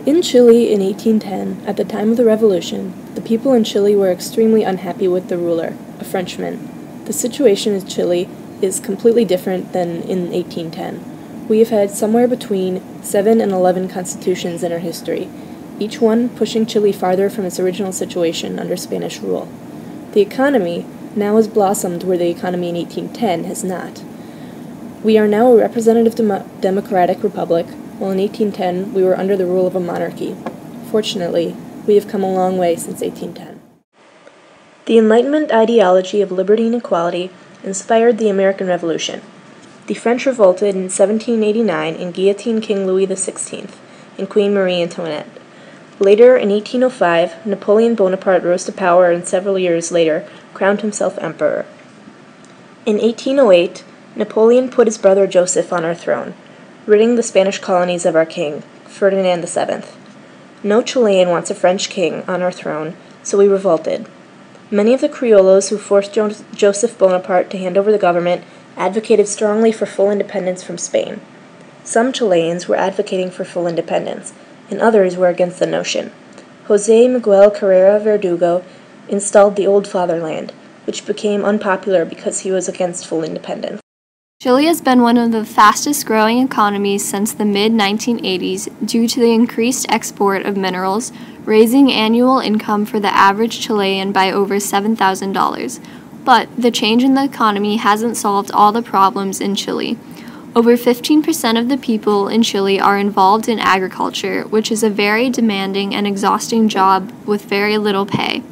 In Chile in 1810, at the time of the revolution, the people in Chile were extremely unhappy with the ruler, a Frenchman. The situation in Chile is completely different than in 1810. We have had somewhere between 7 and 11 constitutions in our history, each one pushing Chile farther from its original situation under Spanish rule. The economy now has blossomed where the economy in 1810 has not. We are now a representative democratic republic, while in 1810 we were under the rule of a monarchy. Fortunately, we have come a long way since 1810. The Enlightenment ideology of liberty and equality inspired the American Revolution. The French revolted in 1789 and guillotined King Louis XVI and Queen Marie Antoinette. Later, in 1805, Napoleon Bonaparte rose to power and several years later crowned himself emperor. In 1808, Napoleon put his brother Joseph on our throne, ridding the Spanish colonies of our king, Ferdinand VII. No Chilean wants a French king on our throne, so we revolted. Many of the Criollos who forced Joseph Bonaparte to hand over the government advocated strongly for full independence from Spain. Some Chileans were advocating for full independence, and others were against the notion. José Miguel Carrera Verdugo installed the Old Fatherland, which became unpopular because he was against full independence. Chile has been one of the fastest growing economies since the mid-1980s due to the increased export of minerals, raising annual income for the average Chilean by over $7,000. But the change in the economy hasn't solved all the problems in Chile. Over 15% of the people in Chile are involved in agriculture, which is a very demanding and exhausting job with very little pay.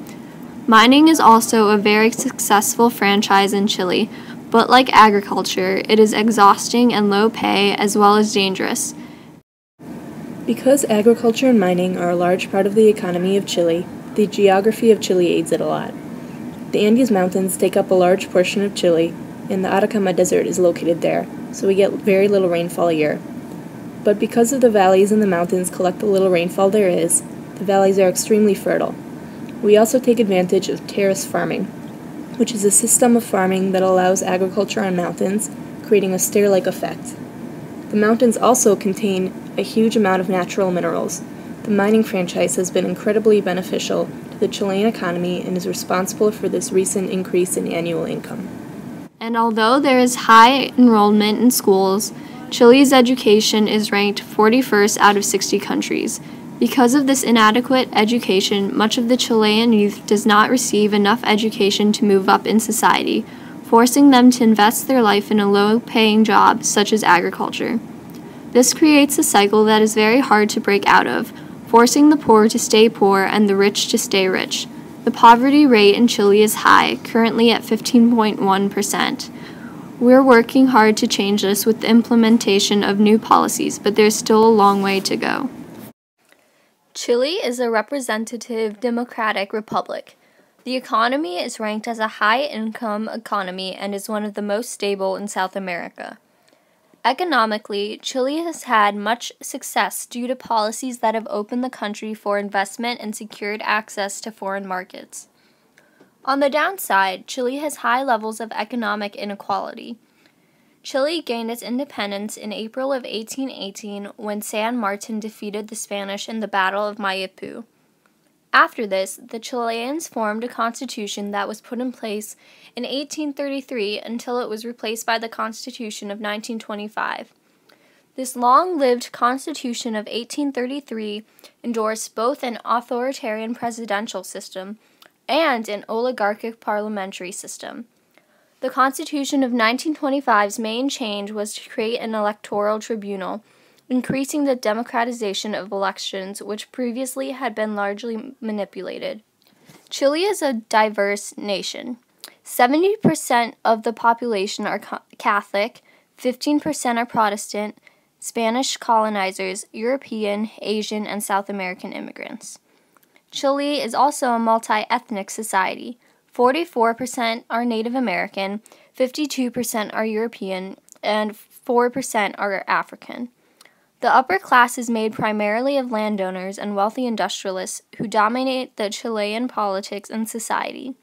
Mining is also a very successful franchise in Chile, but like agriculture, it is exhausting and low pay as well as dangerous. Because agriculture and mining are a large part of the economy of Chile, the geography of Chile aids it a lot. The Andes Mountains take up a large portion of Chile, and the Atacama Desert is located there, so we get very little rainfall a year. But because of the valleys and the mountains collect the little rainfall there is, the valleys are extremely fertile. We also take advantage of terrace farming, which is a system of farming that allows agriculture on mountains, creating a stair-like effect. The mountains also contain a huge amount of natural minerals. The mining franchise has been incredibly beneficial to the Chilean economy and is responsible for this recent increase in annual income. And although there is high enrollment in schools, Chile's education is ranked 41st out of 60 countries. Because of this inadequate education, much of the Chilean youth does not receive enough education to move up in society, forcing them to invest their life in a low-paying job such as agriculture. This creates a cycle that is very hard to break out of, forcing the poor to stay poor and the rich to stay rich. The poverty rate in Chile is high, currently at 15.1%. We're working hard to change this with the implementation of new policies, but there's still a long way to go. Chile is a representative democratic republic. The economy is ranked as a high-income economy and is one of the most stable in South America. Economically, Chile has had much success due to policies that have opened the country for investment and secured access to foreign markets. On the downside, Chile has high levels of economic inequality. Chile gained its independence in April of 1818 when San Martin defeated the Spanish in the Battle of Maipú. After this, the Chileans formed a constitution that was put in place in 1833 until it was replaced by the Constitution of 1925. This long-lived Constitution of 1833 endorsed both an authoritarian presidential system and an oligarchic parliamentary system. The Constitution of 1925's main change was to create an electoral tribunal, increasing the democratization of elections, which previously had been largely manipulated. Chile is a diverse nation. 70% of the population are Catholic, 15% are Protestant, Spanish colonizers, European, Asian, and South American immigrants. Chile is also a multi-ethnic society. 44% are Native American, 52% are European, and 4% are African. The upper class is made primarily of landowners and wealthy industrialists who dominate the Chilean politics and society.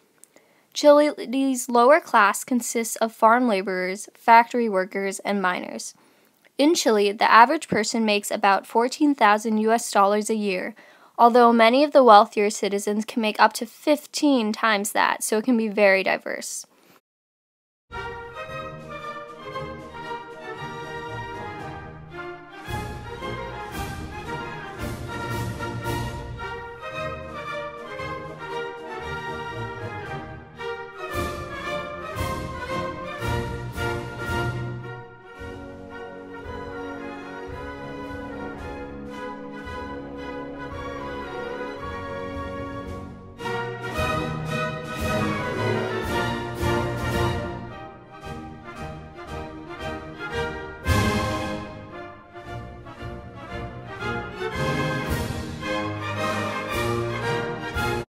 Chile's lower class consists of farm laborers, factory workers, and miners. In Chile, the average person makes about 14,000 US dollars a year, although many of the wealthier citizens can make up to 15 times that, so it can be very diverse.